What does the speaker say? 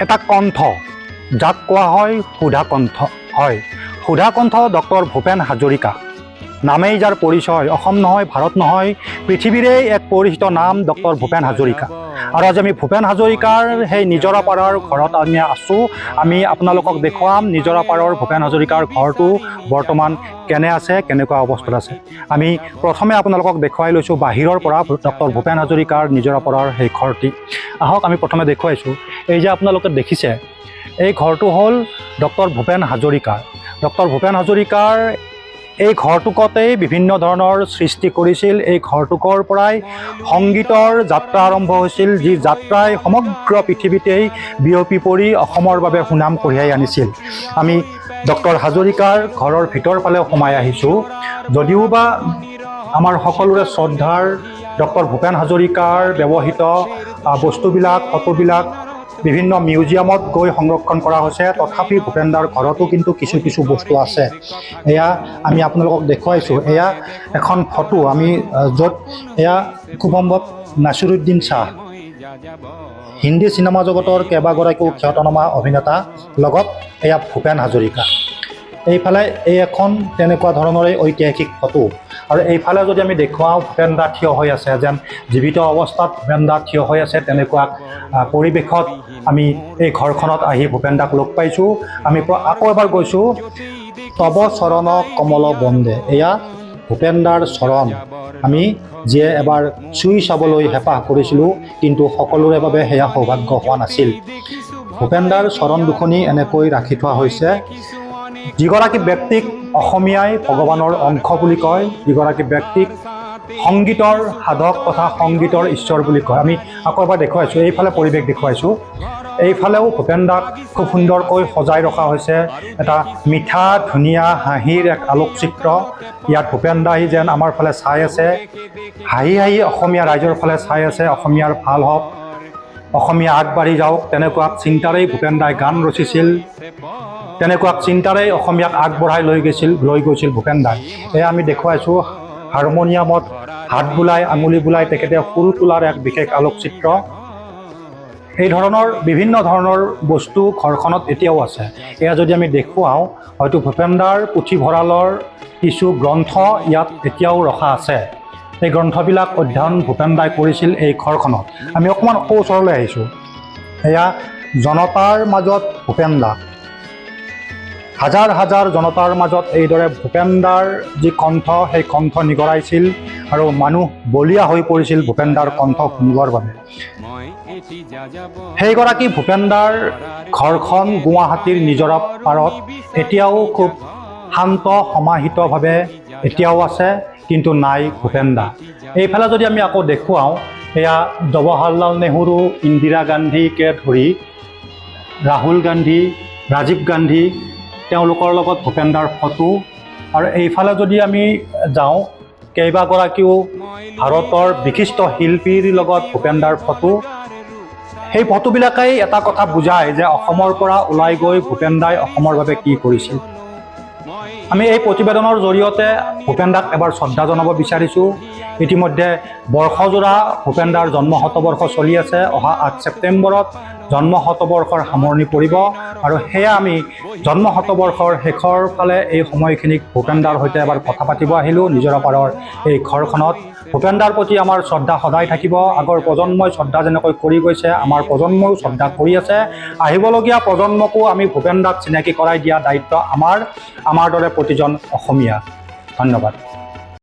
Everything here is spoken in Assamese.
এটা কণ্ঠ, যাক কোৱা হয় সুধা কণ্ঠ। হয়, সুধা কণ্ঠ ডক্টৰ ভূপেন হাজৰিকা নামেই যাৰ পৰিচয়, অসম নহয়, ভাৰত নহয়, পৃথিৱীৰে এক পৰিচিত নাম ডক্টৰ ভূপেন হাজৰিকা। আৰু আজি আমি ভূপেন হাজৰিকাৰ সেই নিজৰাপাৰৰ ঘৰত আমি আছোঁ। আমি আপোনালোকক দেখুৱাম নিজৰাপাৰৰ ভূপেন হাজৰিকাৰ ঘৰটো বৰ্তমান কেনে আছে, কেনেকুৱা অৱস্থাত আছে। আমি প্ৰথমে আপোনালোকক দেখুৱাই লৈছোঁ বাহিৰৰ পৰা ডক্টৰ ভূপেন হাজৰিকাৰ নিজৰাপাৰৰ সেই ঘৰটি। আহক আমি প্ৰথমে দেখুৱাইছোঁ। এই যে আপোনালোকে দেখিছে, এই ঘৰটো হ'ল ডক্টৰ ভূপেন হাজৰিকাৰ। ডক্টৰ ভূপেন হাজৰিকাৰ এই ঘৰটোকতেই বিভিন্ন ধৰণৰ সৃষ্টি কৰিছিল। এই ঘৰটোকৰ পৰাই সংগীতৰ যাত্ৰা আৰম্ভ হৈছিল, যি যাত্ৰাই সমগ্ৰ পৃথিৱীতেই বিয়পি পৰি অসমৰ বাবে সুনাম কঢ়িয়াই আনিছিল। আমি ডক্টৰ হাজৰিকাৰ ঘৰৰ ভিতৰ ফালে সোমাই আহিছোঁ। যদিও বা আমাৰ সকলোৰে শ্ৰদ্ধাৰ ডক্টৰ ভূপেন হাজৰিকাৰ ব্যৱহৃত বস্তুবিলাক, ফটোবিলাক বিভিন্ন মিউজিয়ামত গৈ সংৰক্ষণ কৰা হৈছে, তথাপি ভূপেনদাৰ ঘৰতো কিন্তু কিছু কিছু বস্তু আছে। এয়া আমি আপোনালোকক দেখুৱাইছোঁ। এয়া এখন ফটো আমি য'ত এয়া খুব সম্ভৱ নাছিৰুদ্দিন শ্বাহ, হিন্দী চিনেমা জগতৰ কেইবাগৰাকীও খ্যাতনামা অভিনেতা, লগত এয়া ভূপেন হাজৰিকা। এইফালে এই এখন তেনেকুৱা ধৰণৰে ঐতিহাসিক ফটো। আৰু এইফালে যদি আমি দেখুৱাওঁ, ভূপেনদা থিয় হৈ আছে, যেন জীৱিত অৱস্থাত ভূপেনদা থিয় হৈ আছে, তেনেকুৱা পৰিৱেশত আমি এই ঘৰখনত আহি ভূপেনদাক লগ পাইছোঁ। আমি আকৌ এবাৰ গৈছোঁ, তব চৰণ কমল বন্দে, এয়া ভূপেনদাৰ চৰণ, আমি যিয়ে এবাৰ চুই চাবলৈ হেঁপাহ কৰিছিলোঁ, কিন্তু সকলোৰে বাবে সেয়া সৌভাগ্য হোৱা নাছিল। ভূপেনদাৰ চৰণ দুখনি এনেকৈ ৰাখি থোৱা হৈছে। যিগৰাকী ব্যক্তিক অসমীয়াই ভগৱানৰ অংশ বুলি কয়, যিগৰাকী ব্যক্তিক সংগীতৰ সাধক তথা সংগীতৰ ঈশ্বৰ বুলি কয়। আমি আকৌ এবাৰ দেখুৱাইছোঁ, এইফালে পৰিৱেশ দেখুৱাইছোঁ। এইফালেও ভূপেনদাক খুব সুন্দৰকৈ সজাই ৰখা হৈছে। এটা মিঠা ধুনীয়া হাঁহিৰ এক আলোকচিত্ৰ। ইয়াত ভূপেনদাই যেন আমাৰ ফালে চাই আছে, হাঁহি হাঁহি অসমীয়া ৰাইজৰ ফালে চাই আছে। অসমীয়াৰ ভাল হওক, অসমীয়া আগবাঢ়ি যাওক, তেনেকুৱা চিন্তাৰেই ভূপেনদাই গান ৰচিছিল, তেনেকুৱা চিন্তাৰেই অসমীয়াক আগবঢ়াই লৈ গৈছিল ভূপেনদাই। এয়া আমি দেখুৱাইছোঁ হাৰমনিয়ামত হাত বোলাই, আঙুলি বোলাই তেখেতে সুৰ তোলাৰ এক বিশেষ আলোকচিত্ৰ। এই ধৰণৰ বিভিন্ন ধৰণৰ বস্তু ঘৰখনত এতিয়াও আছে। এয়া যদি আমি দেখুৱাওঁ, হয়তো ভূপেনদাৰ পুথিভঁৰালৰ কিছু গ্ৰন্থ ইয়াত এতিয়াও ৰখা আছে। এই গ্ৰন্থবিলাক অধ্যয়ন ভূপেনদাই কৰিছিল এই ঘৰখনত। আমি অকণমান ওচৰলৈ আহিছোঁ। এয়া জনতাৰ মাজত ভূপেনদা, হাজাৰ হাজাৰ জনতাৰ মাজত এইদৰে ভূপেনদাৰ যি কণ্ঠ, সেই কণ্ঠ নিগৰাইছিল আৰু মানুহ বলিয়া হৈ পৰিছিল ভূপেনদাৰ কণ্ঠ শুনিবৰ বাবে। সেইগৰাকী ভূপেনদাৰ ঘৰখন গুৱাহাটীৰ নিজৰা পাৰত এতিয়াও খুব শান্ত সমাহিতভাৱে এতিয়াও আছে, কিন্তু নাই ভূপেনদা। এইফালে যদি আমি আকৌ দেখুৱাওঁ, এয়া জৱাহৰলাল নেহৰু, ইন্দিৰা গান্ধীকে ধৰি ৰাহুল গান্ধী, ৰাজীৱ গান্ধী, তেওঁলোকৰ লগত ভূপেনদাৰ ফটো। আৰু এইফালে যদি আমি যাওঁ, কেইবাগৰাকীও ভাৰতৰ বিশিষ্ট শিল্পীৰ লগত ভূপেনদাৰ ফটো। সেই ফটোবিলাকেই এটা কথা বুজায় যে অসমৰ পৰা ওলাই গৈ ভূপেনদাই অসমৰ বাবে কি কৰিছিল। আমি এই প্ৰতিবেদনৰ জৰিয়তে ভূপেনদাক এবাৰ শ্ৰদ্ধা জনাব বিচাৰিছোঁ। ইতিমধ্যে বৰ্ষজোৰা ভূপেনদাৰ জন্ম শতবৰ্ষ চলি আছে। অহা 8 ছেপ্টেম্বৰত জন্ম শতবৰ্ষৰ সামৰণি পৰিব। আৰু সেয়া আমি জন্ম শতবৰ্ষৰ শেষৰ ফালে এই সময়খিনিক ভূপেনদাৰ সৈতে এবাৰ কথা পাতিব আহিলোঁ নিজৰাপাৰৰ এই ঘৰখনত। ভূপেনদাৰ প্ৰতি আমাৰ শ্ৰদ্ধা সদায় থাকিব। আগৰ প্ৰজন্মই শ্ৰদ্ধা যেনেকৈ কৰি গৈছে, আমাৰ প্ৰজন্মইও শ্ৰদ্ধা কৰি আছে। আহিবলগীয়া প্ৰজন্মকো আমি ভূপেনদাক চিনাকি কৰাই দিয়া দায়িত্ব আমাৰ দৰে প্ৰতিজন অসমীয়া। ধন্যবাদ।